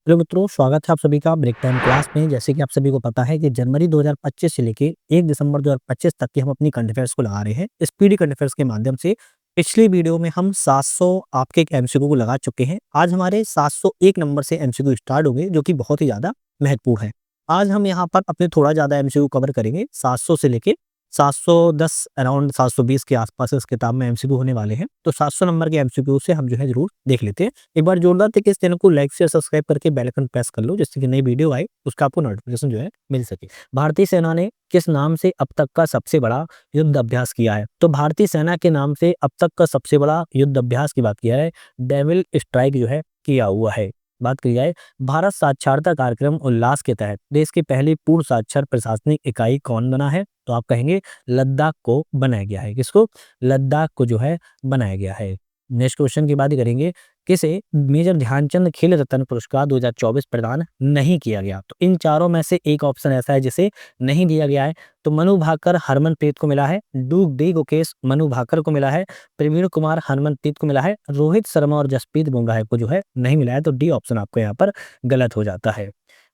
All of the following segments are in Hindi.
हेलो मित्रों, स्वागत है आप सभी का ब्रेक टाइम क्लास में। जैसे कि आप सभी को पता है कि जनवरी 2025 से लेके 1 दिसंबर 2025 तक की हम अपनी करंट अफेयर्स को लगा रहे हैं इस पीडी करंट अफेयर्स के माध्यम से। पिछली वीडियो में हम 700 आपके एक एमसीक्यू को लगा चुके हैं। आज हमारे 701 नंबर से एमसीक्यू स्टार्ट होंगे, जो कि बहुत ही ज़्यादा महत्वपूर्ण है। आज हम यहाँ पर अपने थोड़ा ज़्यादा एमसीक्यू कवर करेंगे। 700 से लेके 710 अराउंड 720 के आसपास इस किताब में एमसीक्यू होने वाले हैं। तो 700 नंबर के एमसीक्यू से हम जो है ज़रूर देख लेते हैं। एक बार जोरदार तरीके से चैनल को लाइक शेयर सब्सक्राइब करके बेल आइकन प्रेस कर लो, जिससे कि नई वीडियो आए उसका आपको नोटिफिकेशन जो है मिल सके। भारतीय सेना ने किस नाम से अब तक का सबसे बड़ा युद्ध अभ्यास किया है? तो भारतीय सेना के नाम से अब तक का सबसे बड़ा युद्ध अभ्यास की बात किया है, डेविल स्ट्राइक जो है किया हुआ है। बात की जाए भारत साक्षरता कार्यक्रम उल्लास के तहत देश की पहली पूर्ण साक्षर प्रशासनिक इकाई कौन बना है? तो आप कहेंगे लद्दाख को बनाया गया है। किसको? लद्दाख को जो है बनाया गया है। नेक्स्ट क्वेश्चन की बात करेंगे, किसे मेजर ध्यानचंद खेल रत्न पुरस्कार 2024 प्रदान नहीं किया गया? तो इन चारों में से एक ऑप्शन ऐसा है जिसे नहीं दिया गया है। तो मनु भाकर हरमनप्रीत को मिला है, डूब डी गुकेश मनु भाकर को मिला है, प्रवीण कुमार हरमनप्रीत को मिला है, रोहित शर्मा और जसप्रीत बुमराह को जो है नहीं मिला है। तो डी ऑप्शन आपको यहाँ पर गलत हो जाता है।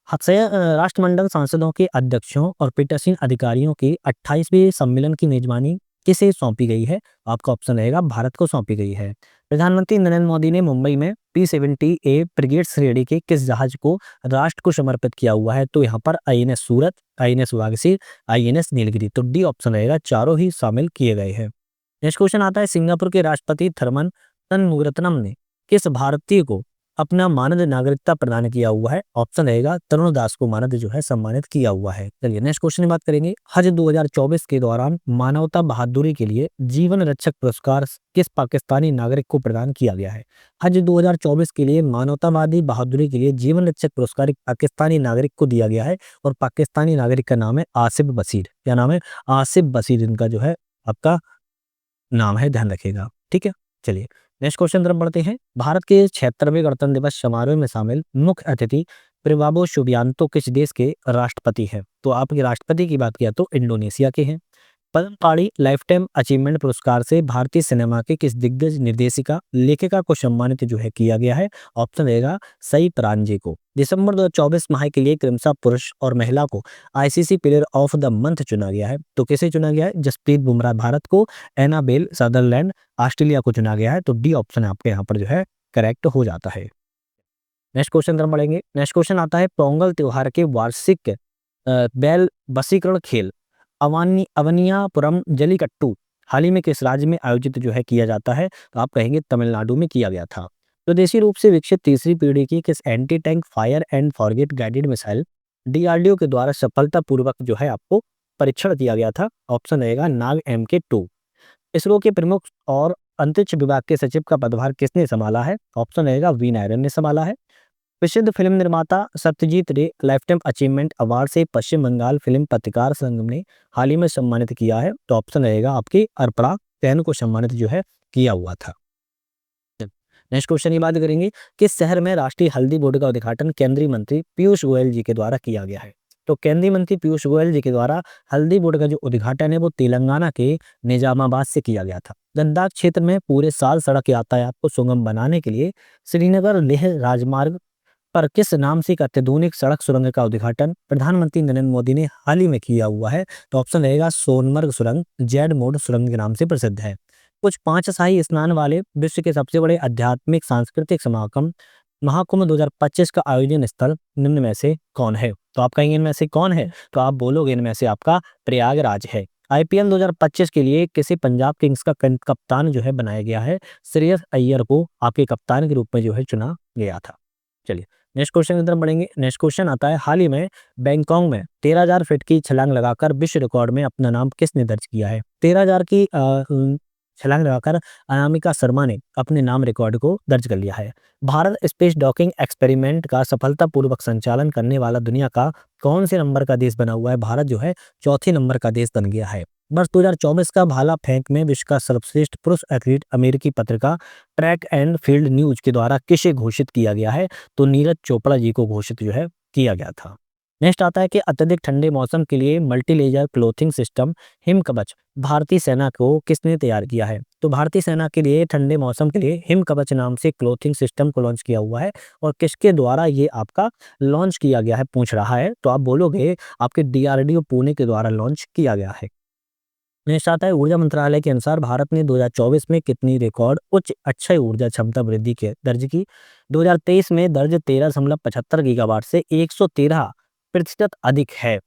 राष्ट्रमंडल सांसदों के अध्यक्षों और पीठासीन अधिकारियों के 28वें सम्मेलन की मेजबानी किसे सौंपी गई है? आपका ऑप्शन रहेगा भारत को सौंपी गई है। प्रधानमंत्री नरेंद्र मोदी ने मुंबई में P-70A फ्रिगेट श्रेणी के किस जहाज को राष्ट्र को समर्पित किया हुआ है? तो यहाँ पर आईएनएस सूरत, आईएनएस वागीश्वरी, आईएनएस नीलगिरी। तो डी ऑप्शन रहेगा, चारों ही शामिल किए गए हैं। नेक्स्ट क्वेश्चन आता है, सिंगापुर के राष्ट्रपति थरमन तनमुगरत्नम ने किस भारतीय को अपना मानद नागरिकता प्रदान किया हुआ है? ऑप्शन रहेगा तरुण दास को मानद जो है सम्मानित किया हुआ है। चलिए नेक्स्ट क्वेश्चन की बात करेंगे, हज 2024 के दौरान मानवता बहादुरी के लिए जीवन रक्षक पुरस्कार किस पाकिस्तानी नागरिक को प्रदान किया गया है? हज 2024 के लिए मानवतावादी बहादुरी के लिए जीवन रक्षक पुरस्कार एक पाकिस्तानी नागरिक को दिया गया है और पाकिस्तानी नागरिक का नाम है आसिफ बशीर। क्या नाम है? आसिफ बशीर इनका जो है आपका नाम है, ध्यान रखिएगा। ठीक है, चलिए नेक्स्ट क्वेश्चन तरफ बढ़ते हैं। भारत के 76वें गणतंत्र दिवस समारोह में शामिल मुख्य अतिथि प्रिबाबो सुबियांतो किस देश के राष्ट्रपति हैं? तो आपके राष्ट्रपति की बात किया तो इंडोनेशिया के हैं। पद्मपाणि लाइफ टाइम अचीवमेंट पुरस्कार से भारतीय सिनेमा के किस दिग्गज निर्देशिका लेखिका को सम्मानित जो है किया गया है? ऑप्शन रहेगा सई परांजे को। दिसंबर 2024 माह के लिए क्रमशः पुरुष और महिला को ICC player of the month चुना गया है। तो किसे चुना गया है? जसप्रीत बुमराह भारत को, एनाबेल सदरलैंड ऑस्ट्रेलिया को चुना गया है। तो डी ऑप्शन आपके यहाँ पर जो है करेक्ट हो जाता है। नेक्स्ट क्वेश्चन तरफ बढ़ेंगे। नेक्स्ट क्वेश्चन आता है, पोंगल त्योहार के वार्षिक बैल बसीकरण खेल अवनियापुरम जलीकट्टू हाल ही में किस राज्य में आयोजित जो है किया जाता है? तो आप कहेंगे तमिलनाडु में किया गया था। स्वदेशी रूप से विकसित तीसरी पीढ़ी की किस anti tank fire and forget guided missile DRDO के द्वारा सफलतापूर्वक जो है आपको परीक्षण किया गया था? ऑप्शन रहेगा नाग MK2। इसरो के प्रमुख और अंतरिक्ष विभाग के सचिव का पदभार किसने संभाला है? ऑप्शन रहेगा वी नायरन ने संभाला है। प्रसिद्ध फिल्म निर्माता सत्यजीत रे लाइफ टाइम अचीवमेंट अवार्ड से पश्चिम बंगाल फिल्म पत्रकार संघ ने हाल ही में सम्मानित किया है। तो ऑप्शन रहेगा आपके अर्पणा सेन को सम्मानित जो है किया हुआ था। नेक्स्ट क्वेश्चन की बात करेंगे, किस शहर में राष्ट्रीय हल्दी बोर्ड का उद्घाटन केंद्रीय मंत्री पीयूष गोयल जी के द्वारा किया गया है? तो केंद्रीय मंत्री पीयूष गोयल जी के द्वारा हल्दी बोर्ड का जो उद्घाटन है वो तेलंगाना के निजामाबाद से किया गया था। लद्दाख क्षेत्र में पूरे साल सड़क यातायात को सुगम बनाने के लिए श्रीनगर लेह राजमार्ग पर किस नाम से एक अत्याधुनिक सड़क सुरंग का उद्घाटन प्रधानमंत्री नरेंद्र मोदी ने हाल ही में किया हुआ है? तो ऑप्शन रहेगा सोनमर्ग सुरंग, जेड मोड सुरंग के नाम से प्रसिद्ध है। कुछ 5 शाही स्नान वाले विश्व के सबसे बड़े आध्यात्मिक सांस्कृतिक समागम महाकुंभ 2025 का आयोजन स्थल निम्न में से कौन है? तो आप कहेंगे इनमें से कौन है? तो आप बोलोगे इनमें से आपका प्रयागराज है। आईपीएल 2025 के लिए किसी पंजाब किंग्स का कप्तान जो है बनाया गया है? श्रेयस अय्यर को आपके कप्तान के रूप में जो है चुना गया था। चलिए नेक्स्ट क्वेश्चन की तरफ बढ़ेंगे। नेक्स्ट क्वेश्चन आता है, हाल ही में बैंकॉक में 13,000 फीट की छलांग लगाकर विश्व रिकॉर्ड में अपना नाम किसने दर्ज किया है? 13,000 की छलांग लगाकर अनामिका शर्मा ने अपने नाम रिकॉर्ड को दर्ज कर लिया है। भारत स्पेस डॉकिंग एक्सपेरिमेंट का सफलतापूर्वक संचालन करने वाला दुनिया का कौन से नंबर का देश बना हुआ है? भारत जो है चौथे नंबर का देश बन गया है। वर्ष 2024 का भाला फेंक में विश्व का सर्वश्रेष्ठ पुरुष एथलीट अमेरिकी पत्रिका ट्रैक एंड फील्ड न्यूज के द्वारा किसे घोषित किया गया है? तो नीरज चोपड़ा जी को घोषित जो है किया गया था। नेक्स्ट आता है कि अत्यधिक ठंडे मौसम के लिए multi layer clothing system him कवच भारतीय सेना को किसने तैयार किया है? तो भारतीय सेना के लिए ठंडे मौसम के लिए हिम कवच नाम से क्लोथिंग सिस्टम को लॉन्च किया हुआ है। और किसके द्वारा ये आपका लॉन्च किया गया है पूछ रहा है, तो आप बोलोगे आपके डीआरडीओ पुणे के द्वारा लॉन्च किया गया है। नेक्स्ट आता है ऊर्जा मंत्रालय के अनुसार भारत ने 2024 में कितनी रिकॉर्ड उच्च अक्षय ऊर्जा क्षमता वृद्धि के दर्ज की? 2023 में दर्ज 13.75 गीगावाट से 113% अधिक है।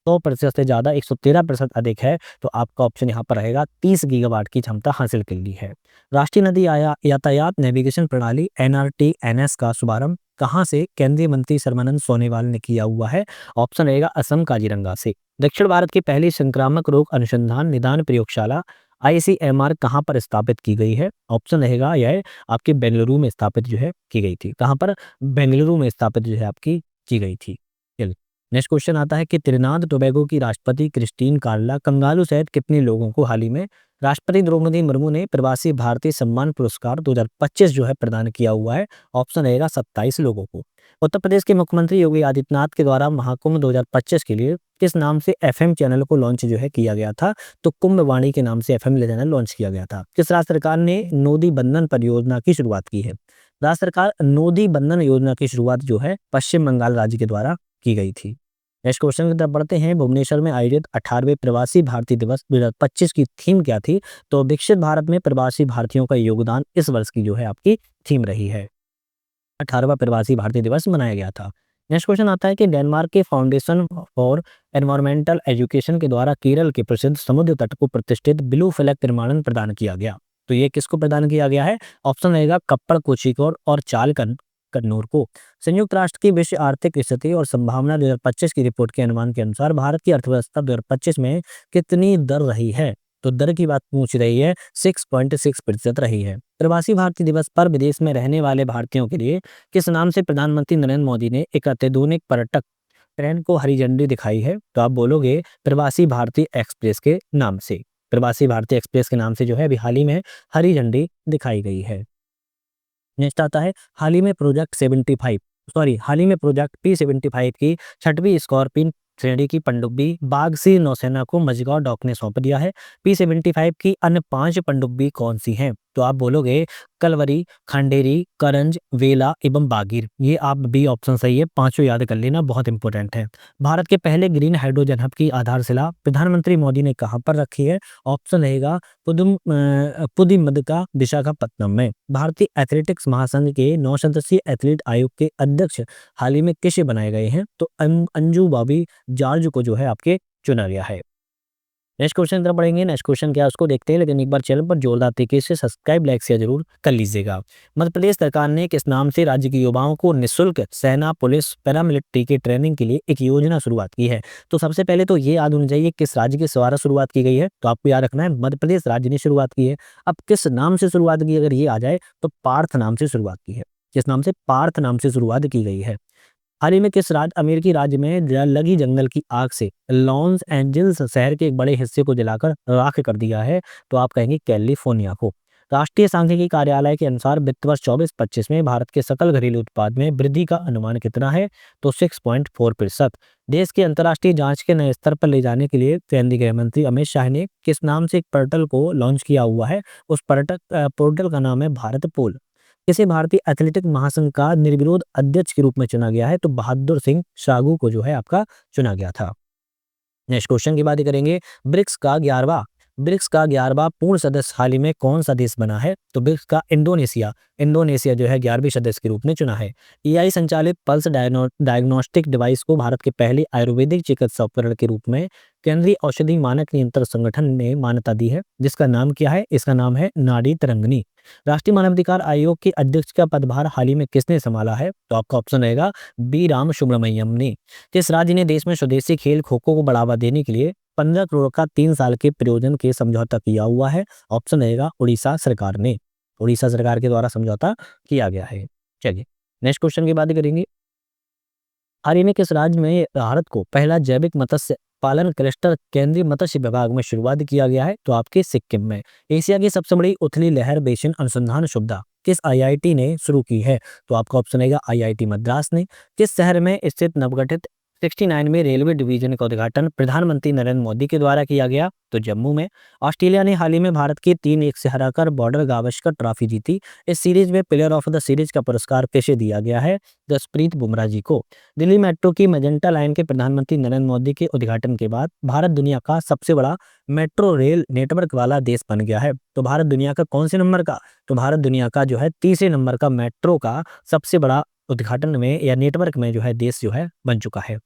100% से ज़्यादा 113% अधिक है, तो आपका ऑप्शन यहाँ पर रहेगा 30 गीगावाट की क्षमता हासिल कर ली है। राष्ट्रीय नदी यातायात नेविगेशन प्रणाली NRTNS का शुभारंभ कहाँ से केंद्रीय मंत्री सर्बानंद सोनोवाल ने किया हुआ है? ऑप्शन रहेगा असम काजीरंगा से। दक्षिण भारत की पहली संक्रामक रोग अनुसंधान निदान प्रयोगशाला ICMR कहाँ पर स्थापित की गई है? ऑप्शन रहेगा यह आपके बेंगलुरु में स्थापित जो है की गई थी। कहाँ पर? बेंगलुरु में स्थापित जो है आपकी की गई थी। चलिए नेक्स्ट क्वेश्चन आता है कि त्रिनाद टोबैगो की राष्ट्रपति क्रिस्टीन कार्ला कंगालू सहित कितने लोगों को हाल ही में राष्ट्रपति द्रौपदी मुर्मू ने प्रवासी भारतीय सम्मान पुरस्कार 2025 जो है प्रदान किया हुआ है? ऑप्शन रहेगा 27 लोगों को। उत्तर प्रदेश के मुख्यमंत्री योगी आदित्यनाथ के द्वारा महाकुंभ 2025 के लिए किस नाम से FM चैनल को लॉन्च जो है किया गया था? तो कुंभ वाणी के नाम से FM चैनल लॉन्च किया गया था। किस राज्य सरकार ने नोदी बंधन परियोजना की शुरुआत की है? राज्य सरकार नोदी बंधन योजना की शुरुआत जो है पश्चिम बंगाल राज्य के द्वारा की गई थी। नेक्स्ट क्वेश्चन की तरफ बढ़ते हैं। भुवनेश्वर में आयोजित 18वें प्रवासी भारतीय दिवस 2025 की थीम क्या थी? तो विकसित भारत में प्रवासी भारतीयों का योगदान इस वर्ष की जो है आपकी थीम रही है। 18वां प्रवासी भारतीय दिवस मनाया गया था। नेक्स्ट क्वेश्चन आता है कि डेनमार्क के फाउंडेशन फॉर एनवायरमेंटल एजुकेशन के द्वारा केरल के प्रसिद्ध समुद्र तट को प्रतिष्ठित ब्लू फ्लैग निर्माण प्रदान किया गया। तो ये किसको प्रदान किया गया है? ऑप्शन रहेगा कप्पड़ कोझिकोड और चालकन कन्नूर को। संयुक्त राष्ट्र की विश्व आर्थिक स्थिति और संभावना 2025 की रिपोर्ट के अनुमान के अनुसार भारत की अर्थव्यवस्था 2025 में कितनी दर रही है? तो दर की बात पूछ रही है, 6.6% रही है। प्रवासी भारतीय दिवस पर विदेश में रहने वाले भारतीयों के लिए किस नाम से प्रधानमंत्री नरेंद्र मोदी ने एक अत्याधुनिक पर्यटक ट्रेन को हरी झंडी दिखाई है? तो आप बोलोगे प्रवासी भारतीय एक्सप्रेस के नाम से। प्रवासी भारतीय एक्सप्रेस के नाम से जो है अभी हाल ही में हरी झंडी दिखाई गई है। नेक्स्ट आता है हाल ही में प्रोजेक्ट P75 की 6वीं स्कॉर्पियन श्रेणी की पनडुब्बी बागसी नौसेना को मझगांव डॉक ने सौंप दिया है। P75 की अन्य 5 पनडुब्बी कौन सी हैं? तो आप बोलोगे कलवरी, खंडेरी, करंज, वेला एवं बागीर। ये आप बी ऑप्शन सही है, पांचों याद कर लेना, बहुत इंपॉर्टेंट है। भारत के पहले ग्रीन हाइड्रोजन हब की आधारशिला प्रधानमंत्री मोदी ने कहां पर रखी है? ऑप्शन रहेगा पुदिमदका विशाखापत्तनम में। भारतीय एथलेटिक्स महासंघ के 9 सदस्यीय एथलीट आयोग के अध्यक्ष हाल ही में किसे बनाए गए हैं? तो अंजू बॉबी जॉर्ज को जो है आपके चुना गया है। नेक्स्ट क्वेश्चन की तरफ बढ़ेंगे। नेक्स्ट क्वेश्चन क्या है उसको देखते हैं, लेकिन एक बार चैनल पर जोरदार तरीके से सब्सक्राइब लाइक शेयर जरूर कर लीजिएगा। मध्य प्रदेश सरकार ने किस नाम से राज्य के युवाओं को निःशुल्क सेना पुलिस पैरामिलिट्री की ट्रेनिंग के लिए एक योजना शुरुआत की है? तो सबसे पहले तो ये याद होना चाहिए किस राज्य के द्वारा शुरुआत की गई है। तो आपको याद रखना है मध्य प्रदेश राज्य ने शुरुआत की है। अब किस नाम से शुरुआत की, अगर ये आ जाए तो पार्थ नाम से शुरुआत की है। किस नाम से? पार्थ नाम से शुरुआत की गई है। हाल ही में किस अमेरिकी राज्य में लगी जंगल की आग से लॉस एंजल्स शहर के एक बड़े हिस्से को जलाकर राख कर दिया है? तो आप कहेंगे कैलिफोर्निया को। राष्ट्रीय सांख्यिकी कार्यालय के अनुसार वित्त वर्ष 24-25 में भारत के सकल घरेलू उत्पाद में वृद्धि का अनुमान कितना है? तो 6.4%। देश के अंतर्राष्ट्रीय जांच के नए स्तर पर ले जाने के लिए केंद्रीय गृह मंत्री अमित शाह ने किस नाम से एक पोर्टल को लॉन्च किया हुआ है? उस पोर्टल का नाम है भारत पोल। किसे भारतीय एथलेटिक महासंघ का निर्विरोध अध्यक्ष के रूप में चुना गया है? तो बहादुर सिंह सागू को जो है आपका चुना गया था। नेक्स्ट क्वेश्चन की बात करेंगे। ब्रिक्स का 11वां पूर्ण सदस्य हाल ही में कौन सा देश बना है? तो ब्रिक्स का इंडोनेशिया जो है 11वें सदस्य के रूप में चुना है। AI संचालित पल्स डायग्नोस्टिक डिवाइस को भारत के पहले आयुर्वेदिक चिकित्सा उपकरण के रूप में केंद्रीय औषधि मानक नियंत्रण संगठन ने मान्यता दी है, जिसका नाम क्या है? इसका नाम है नाड़ी तरंगिणी। राष्ट्रीय मानवाधिकार आयोग के अध्यक्ष का पदभार हाल ही में किसने संभाला है? तो आपका ऑप्शन रहेगा बी राम सुब्रमण्यम ने। किस राज्य ने देश में स्वदेशी खेल खो खो को बढ़ावा देने के लिए 15 करोड़ का 3 साल के प्रयोजन के समझौता किया हुआ है? ऑप्शन रहेगा उड़ीसा सरकार ने। उड़ीसा सरकार के द्वारा समझौता किया गया है। चलिए नेक्स्ट क्वेश्चन की बात करेंगे। हाल ही में किस राज्य में भारत को पहला जैविक मत्स्य पालन क्लस्टर केंद्रीय मत्स्य विभाग में शुरुआत किया गया है? तो आपके सिक्किम में। एशिया की सबसे बड़ी उथली लहर बेसिन अनुसंधान सुविधा किस IIT ने शुरू की है? तो आपका ऑप्शन रहेगा IIT मद्रास ने। किस शहर में स्थित नवगठित 69 में रेलवे डिवीजन का उद्घाटन प्रधानमंत्री नरेंद्र मोदी के द्वारा किया गया, तो जम्मू में। ऑस्ट्रेलिया ने हाल ही में भारत के 3-1 से हराकर बॉर्डर गावस्कर ट्रॉफी जीती। इस सीरीज में प्लेयर ऑफ द सीरीज का पुरस्कार किसे दिया गया है? जसप्रीत बुमराह जी को। दिल्ली मेट्रो की मेजेंटा लाइन के प्रधानमंत्री नरेंद्र मोदी के उद्घाटन के बाद भारत दुनिया का सबसे बड़ा मेट्रो रेल नेटवर्क वाला देश बन गया है। तो भारत दुनिया का कौन से नंबर का? तो भारत दुनिया का जो है तीसरे नंबर का मेट्रो का सबसे बड़ा उद्घाटन में या नेटवर्क में जो है देश जो है बन चुका है।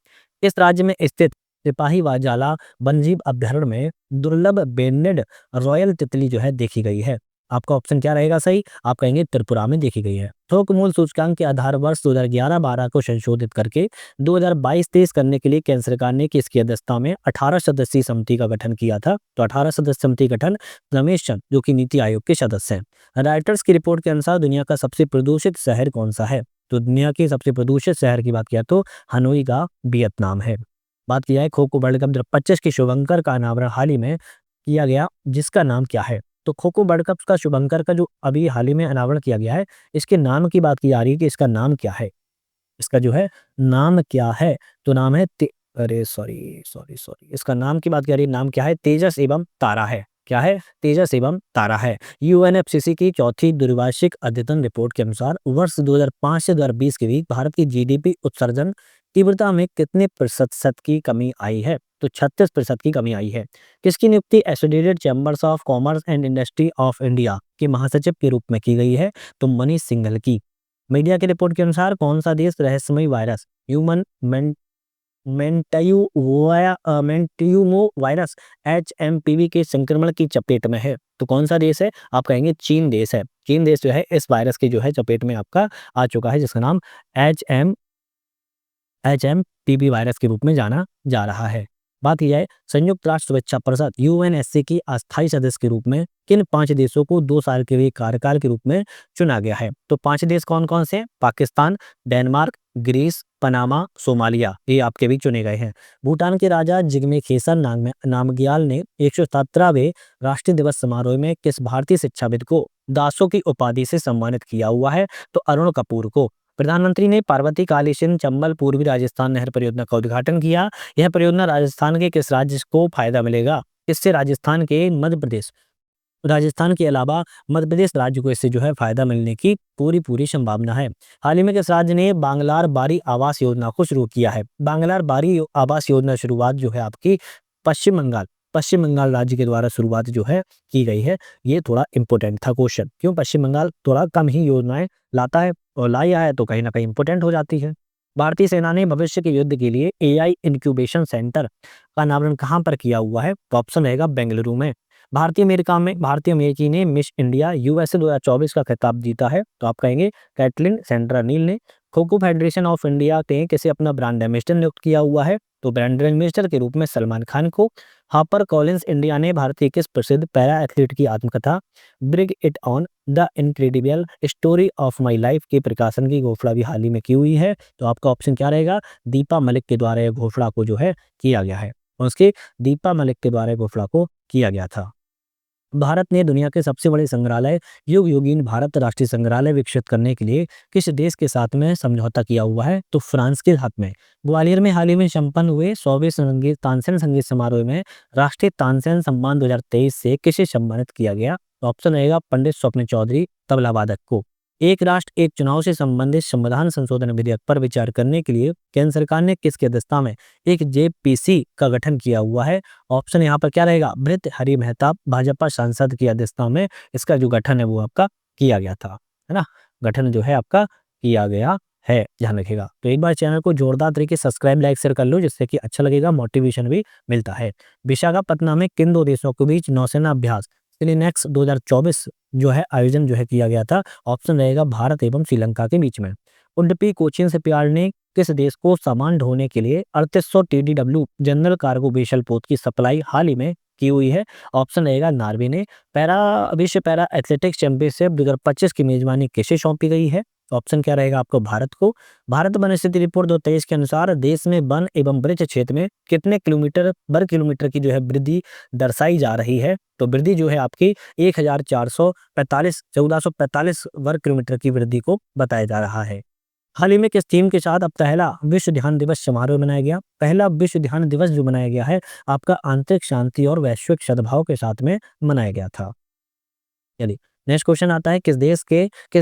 इस राज्य में स्थित सिपाही वाजाला वन्यजीव अभ्यारण्य में दुर्लभ बेनेड रॉयल तितली जो है देखी गई है। आपका ऑप्शन क्या रहेगा सही? आप कहेंगे त्रिपुरा में देखी गई है। थोक मूल्य सूचकांक के आधार वर्ष 2011-12 को संशोधित करके 2022-23 करने के लिए केंद्र सरकार ने किसकी अध्यक्षता में 18 सदस्यीय समिति का गठन किया था? तो 18 सदस्य समिति गठन रमेश चंद जो कि नीति आयोग के सदस्य हैं। राइटर्स की रिपोर्ट के अनुसार दुनिया का सबसे प्रदूषित शहर कौन सा है? तो दुनिया के सबसे प्रदूषित शहर की बात किया तो हनोई का वियतनाम है। बात की जाए खो खो वर्ल्ड कप 2025 के शुभंकर का अनावरण हाल ही में किया गया, जिसका नाम क्या है? तो खो खो वर्ल्ड कप का शुभंकर का जो अभी हाल ही में अनावरण किया गया है, इसके नाम की बात की जा रही है कि इसका नाम क्या है? इसका जो है नाम क्या है? तो नाम है अरे सॉरी सॉरी सॉरी इसका नाम की बात की जा रही है, नाम क्या है? तेजस एवं तारा है। क्या है? तेजस एवं तारा है। यूएनएफसीसी की चौथी द्विवार्षिक अद्यतन रिपोर्ट के अनुसार वर्ष 2005 से 2020 के बीच भारत की जीडीपी उत्सर्जन तीव्रता में कितने प्रतिशत की कमी आई है? तो 36% की कमी आई है। किसकी नियुक्ति associated chambers of commerce and industry of India के महासचिव के रूप में की गई है? तो मनीष सिंघल की। मीडिया की रिपोर्ट के अनुसार कौन सा देश रहस्यमय वायरस ह्यूमन मेंटियुमो वायरस HMPV के संक्रमण की चपेट में है? तो कौन सा देश है? आप कहेंगे चीन देश है। चीन देश जो है इस वायरस की जो है चपेट में आपका आ चुका है, जिसका नाम HMPV वायरस के रूप में जाना जा रहा है। बात की जाए संयुक्त राष्ट्र सुरक्षा परिषद यूएनएससी की अस्थायी सदस्य के रूप में किन 5 देशों को 2 साल के लिए कार्यकाल के रूप में चुना गया है? तो 5 देश कौन कौन से हैं? Pakistan, Denmark, Greece, Panama, Somalia, ये आपके भी चुने गए हैं। भूटान के राजा जिग्मे खेसर नामग्याल ने 117वें राष्ट्रीय दिवस समारोह में किस भारतीय शिक्षाविद को दासों की उपाधि से सम्मानित किया हुआ है? तो अरुण कपूर को। प्रधानमंत्री ने पार्वती कालीसिंध चंबल पूर्वी राजस्थान नहर परियोजना का उद्घाटन किया। यह परियोजना राजस्थान के किस राज्य को फायदा मिलेगा? इससे राजस्थान के मध्य प्रदेश, राजस्थान के अलावा मध्य प्रदेश राज्य को इससे जो है फायदा मिलने की पूरी संभावना है। हाल ही में किस राज्य ने बांग्लार बारी आवास योजना को शुरू किया है? बांग्लार बारी आवास योजना शुरुआत जो है आपकी पश्चिम बंगाल राज्य के द्वारा शुरुआत जो है की गई है। ये थोड़ा इंपॉर्टेंट था क्वेश्चन, क्यों पश्चिम बंगाल थोड़ा कम ही योजनाएं लाता है और लाया है तो कहीं ना कहीं इंपॉर्टेंट हो जाती है। भारतीय सेना ने भविष्य के युद्ध के लिए AI इंक्यूबेशन सेंटर का अनावरण कहां पर किया हुआ है? तो ऑप्शन रहेगा बेंगलुरु में। भारतीय अमेरिकी ने मिस इंडिया USA 2024 का खिताब जीता है, तो आप कहेंगे कैटलिन सेंट्रानील ने। Kho kho federation of India ने किसे अपना ब्रांड एम्बेसडर नियुक्त किया हुआ है? तो ब्रांड एम्बेसडर के रूप में सलमान खान को। हापर कॉलिंस इंडिया ने भारतीय किस प्रसिद्ध पैरा एथलीट की आत्मकथा bring it on the incredible story of my life के प्रकाशन की घोषणा भी हाल ही में की हुई है? तो आपका ऑप्शन क्या रहेगा? दीपा मलिक के द्वारा यह घोषणा को जो है किया गया है। उसके दीपा मलिक के द्वारा घोषणा को किया गया था। भारत ने दुनिया के सबसे बड़े संग्रहालय युग योगीन भारत राष्ट्रीय संग्रहालय विकसित करने के लिए किस देश के साथ में समझौता किया हुआ है? तो फ्रांस के साथ में। ग्वालियर में हाल ही में संपन्न हुए 100वें तानसेन संगीत समारोह में राष्ट्रीय तानसेन सम्मान 2023 से किसे सम्मानित किया गया? तो ऑप्शन रहेगा पंडित स्वप्न चौधरी तबला वादक को। एक राष्ट्र एक चुनाव से संबंधित संविधान संशोधन विधेयक पर विचार करने के लिए केंद्र सरकार ने किसकी अध्यक्षता में एक JPC का गठन किया हुआ है? ऑप्शन यहाँ पर क्या रहेगा? भृतहरि मेहताब भाजपा सांसद की अध्यक्षता में इसका जो गठन है वो आपका किया गया था, है ना। गठन जो है आपका किया गया है, ध्यान रखिएगा। तो एक बार चैनल को जोरदार तरीके से सब्सक्राइब लाइक शेयर कर लो, जिससे कि अच्छा लगेगा, मोटिवेशन भी मिलता है। विशाखापट्टनम में किन 2 देशों के बीच नौसेना अभ्यास नेक्स्ट 2024 जो है आयोजन जो है किया गया था? ऑप्शन रहेगा भारत एवं श्रीलंका के बीच में। उडुपी कोचीन शिपयार्ड ने किस देश को सामान ढोने के लिए 3800 TDW जनरल कार्गो वेसल पोत की सप्लाई हाल ही में की हुई है? ऑप्शन रहेगा नॉर्वे ने। विश्व पैरा एथलेटिक्स चैंपियनशिप 2025 की मेजबानी किसे सौंपी गई है? ऑप्शन क्या रहेगा आपको? भारत को। भारत वन स्थिति रिपोर्ट 2023 के अनुसार देश में वन एवं वृक्ष क्षेत्र में कितने वर्ग किलोमीटर की जो है वृद्धि दर्शाई जा रही है? तो वृद्धि जो है आपकी 1445 वर्ग किलोमीटर की वृद्धि को बताया जा रहा है। हाल ही में किस थीम के साथ अब पहला विश्व ध्यान दिवस समारोह मनाया गया? पहला विश्व ध्यान दिवस जो मनाया गया है आपका आंतरिक शांति और वैश्विक सद्भाव के साथ में मनाया गया था। चलिए, नेक्स्ट क्वेश्चन आता है किस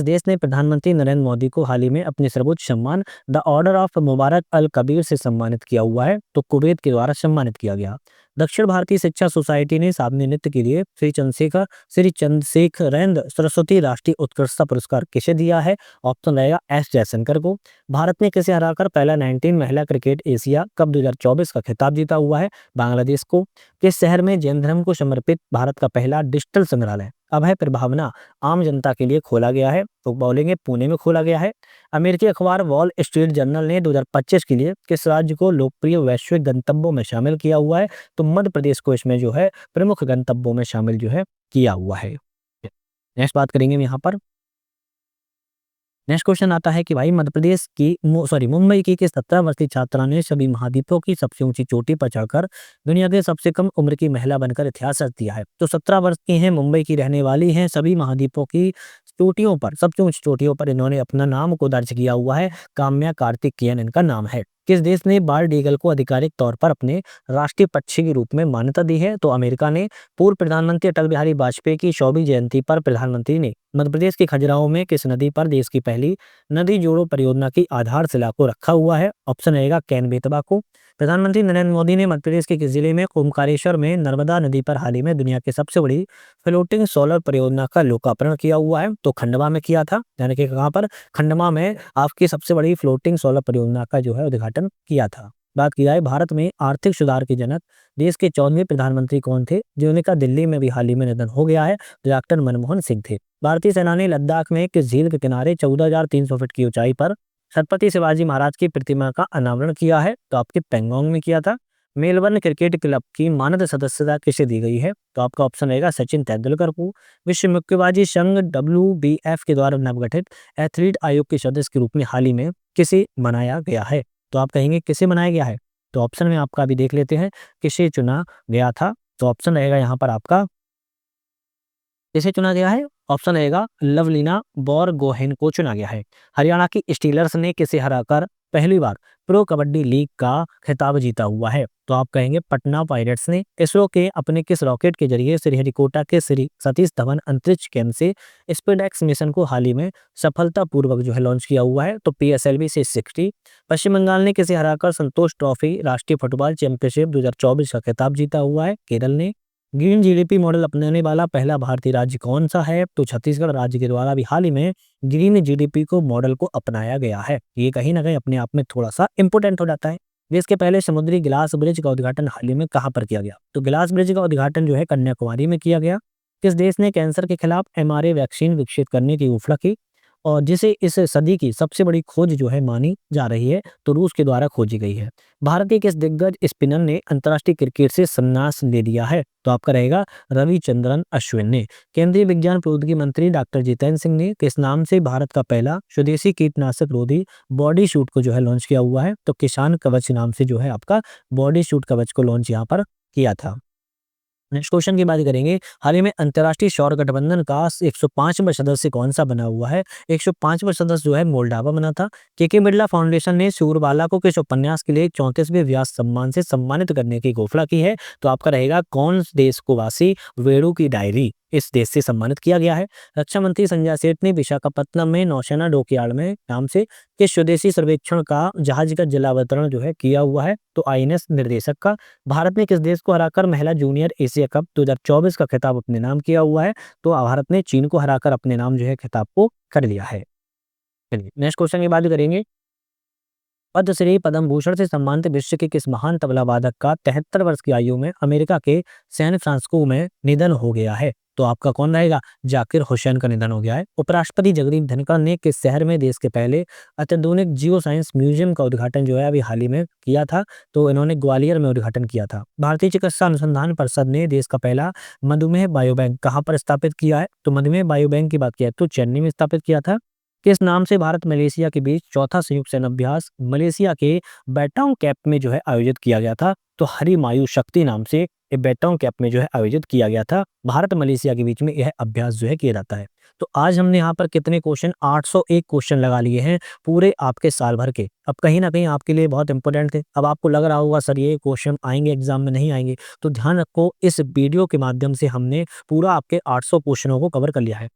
देश ने प्रधानमंत्री नरेंद्र मोदी को हाल ही में अपने सर्वोच्च सम्मान द ऑर्डर ऑफ मुबारक अल कबीर से सम्मानित किया हुआ है? तो कुवैत के द्वारा सम्मानित किया गया। दक्षिण भारतीय शिक्षा सोसाइटी ने साधना नृत्य के लिए श्री चंद्रशेखरेंद्र सरस्वती राष्ट्रीय उत्कृष्टता पुरस्कार किसे दिया है? ऑप्शन रहेगा एस जयशंकर को। भारत ने किसे हराकर पहला 19 महिला क्रिकेट एशिया कप 2024 का खिताब जीता हुआ है? बांग्लादेश को। किस शहर में जैन धर्म को समर्पित भारत का पहला डिजिटल संग्रहालय अभय प्रभावना आम जनता के लिए खोला गया है? तो बोलेंगे पुणे में खोला गया है। अमेरिकी अखबार वॉल स्ट्रीट जर्नल ने 2025 के लिए किस राज्य को लोकप्रिय वैश्विक गंतव्यों में शामिल किया हुआ है? तो मध्य प्रदेश को इसमें जो है प्रमुख गंतव्यों में शामिल जो है किया हुआ है। नेक्स्ट बात करेंगे हम यहाँ पर। नेक्स्ट क्वेश्चन आता है कि भाई मध्य प्रदेश की मुंबई की किस 17 वर्षीय छात्रा ने सभी महाद्वीपों की सबसे ऊंची चोटी पर चढ़कर दुनिया के सबसे कम उम्र की महिला बनकर इतिहास रच दिया है? तो 17 वर्ष की हैं, मुंबई की रहने वाली हैं, सभी महाद्वीपों की चोटियों पर सबसे ऊंची चोटियों पर इन्होंने अपना नाम को दर्ज किया हुआ है। काम्या कार्तिकेयन इनका नाम है। किस देश ने बाल्ड ईगल को आधिकारिक तौर पर अपने राष्ट्रीय पक्षी के रूप में मान्यता दी है? तो अमेरिका ने। पूर्व प्रधानमंत्री अटल बिहारी वाजपेयी की 100वीं जयंती पर प्रधानमंत्री ने मध्य प्रदेश के खजुराहो में किस नदी पर देश की पहली नदी जोड़ो परियोजना की आधारशिला को रखा हुआ है? ऑप्शन रहेगा कैन बेतवा को। प्रधानमंत्री नरेंद्र मोदी ने मध्य प्रदेश के किस जिले में ओमकारेश्वर में नर्मदा नदी पर हाल ही में दुनिया की सबसे बड़ी फ्लोटिंग सोलर परियोजना का लोकार्पण किया हुआ है? तो खंडवा में किया था, यानी कि कहाँ पर? खंडवा में आपकी सबसे बड़ी फ्लोटिंग सोलर परियोजना का जो है उद्घाटन किया था। बात की जाए भारत में आर्थिक सुधार के जनक देश के 14वें प्रधानमंत्री कौन थे? जिनका दिल्ली में भी हाल ही में निधन हो गया है, डॉक्टर मनमोहन सिंह थे। भारतीय सेना ने लद्दाख में किस झील के किनारे 14,300 फीट की ऊंचाई पर छत्रपति शिवाजी महाराज की प्रतिमा का अनावरण किया है? तो आपके पेंगोंग में किया था। मेलबर्न क्रिकेट क्लब की मानद सदस्यता किसे दी गई है? तो आपका ऑप्शन रहेगा सचिन तेंदुलकर को। विश्व मुक्केबाजी संघ WBF के द्वारा नवगठित एथलीट आयोग के सदस्य के रूप में हाल ही में किसे बनाया गया है? तो आप कहेंगे किसे बनाया गया है? तो ऑप्शन में आपका भी देख लेते हैं किसे चुना गया था। तो ऑप्शन रहेगा यहाँ पर आपका किसे चुना गया है? ऑप्शन रहेगा लवलीना बोरगोहेन को चुना गया है। हरियाणा की स्टीलर्स ने किसे हराकर पहली बार प्रो कबड्डी लीग का खिताब जीता हुआ है? तो आप कहेंगे पटना पायरेट्स ने। इसरो के अपने किस रॉकेट के जरिए श्रीहरिकोटा के श्री सतीश धवन अंतरिक्ष केंद्र से स्पेसएक्स मिशन को हाल ही में सफलतापूर्वक जो है लॉन्च किया हुआ है? तो PSLV से 60। पश्चिम बंगाल ने किसे हराकर संतोष ट्रॉफी राष्ट्रीय फुटबॉल चैंपियनशिप 2024 का खिताब जीता हुआ है? केरल ने। ग्रीन GDP मॉडल अपनाने वाला पहला भारतीय राज्य कौन सा है? तो छत्तीसगढ़ राज्य के द्वारा भी हाल ही में ग्रीन GDP को मॉडल को अपनाया गया है। ये कहीं ना कहीं अपने आप में थोड़ा सा इंपोर्टेंट हो जाता है। देश के पहले समुद्री गिलास ब्रिज का उद्घाटन हाल ही में कहाँ पर किया गया? तो गिलास ब्रिज का उद्घाटन जो है कन्याकुमारी में किया गया। किस देश ने कैंसर के खिलाफ mRNA वैक्सीन विकसित करने की घोषणा की और जिसे इस सदी की सबसे बड़ी खोज जो है मानी जा रही है? तो रूस के द्वारा खोजी गई है। भारत के किस दिग्गज स्पिनर ने अंतर्राष्ट्रीय क्रिकेट से संन्यास ले लिया है? तो आपका रहेगा रविचंद्रन अश्विन ने। केंद्रीय विज्ञान प्रौद्योगिकी मंत्री डॉक्टर जितेंद्र सिंह ने किस नाम से भारत का पहला स्वदेशी कीटनाशक रोधी बॉडी सूट को जो है लॉन्च किया हुआ है? तो किसान कवच नाम से जो है आपका बॉडी सूट कवच को लॉन्च यहाँ पर किया था। नेक्स्ट क्वेश्चन की बात करेंगे। हाल ही में अंतर्राष्ट्रीय सौर गठबंधन का 105वां सदस्य कौन सा बना हुआ है? 105वां सदस्य जो है मोल्डोवा बना था। के बिरला फाउंडेशन ने सूरबाला को किस उपन्यास के लिए 34वें व्यास सम्मान से सम्मानित करने की घोषणा की है? तो आपका रहेगा कौन देश को वासी वेणु की डायरी इस देश से सम्मानित किया गया है। रक्षा मंत्री संजय सेठ ने विशाखापत्तनम में नौसेना डॉकयार्ड में नाम से किस स्वदेशी सर्वेक्षण का जहाज का जलावतरण जो है किया हुआ है? तो INS निर्देशक का। भारत ने किस देश को हराकर महिला जूनियर एशिया कप 2024 का खिताब अपने नाम किया हुआ है? तो भारत ने चीन को हराकर अपने नाम जो है खिताब को कर लिया है। चलिए नेक्स्ट क्वेश्चन की बात करेंगे। पद्मश्री पद्म भूषण से सम्मानित विश्व के किस महान तबला वादक का 73 वर्ष की आयु में अमेरिका के सैन फ्रांसिस्को में निधन हो गया है? तो आपका कौन रहेगा? जाकिर हुसैन का निधन हो गया है। उपराष्ट्रपति जगदीप धनखड़ ने किस शहर में देश के पहले अत्याधुनिक जियो साइंस म्यूजियम का उद्घाटन जो है अभी हाल ही में किया था? तो इन्होंने ग्वालियर में उद्घाटन किया था। भारतीय चिकित्सा अनुसंधान परिषद ने देश का पहला मधुमेह बायोबैंक कहाँ पर स्थापित किया है? तो मधुमेह बायोबैंक की बात किया तो चेन्नई में स्थापित किया था। किस नाम से भारत मलेशिया के बीच चौथा संयुक्त सैन्य अभ्यास मलेशिया के बेटोंग कैप में जो है आयोजित किया गया था? तो हरी मायू शक्ति नाम से बेटोंग कैप में जो है आयोजित किया गया था। भारत मलेशिया के बीच में यह अभ्यास जो है किया जाता है। तो आज हमने यहाँ पर कितने क्वेश्चन 801 क्वेश्चन लगा लिए हैं पूरे आपके साल भर के। अब कहीं न कहीं आपके लिए बहुत इंपॉर्टेंट थे। अब आपको लग रहा होगा सर ये क्वेश्चन आएँगे एग्ज़ाम में नहीं आएँगे। तो ध्यान रखो इस वीडियो के माध्यम से हमने पूरा आपके 800 क्वेश्चनों को कवर कर लिया है।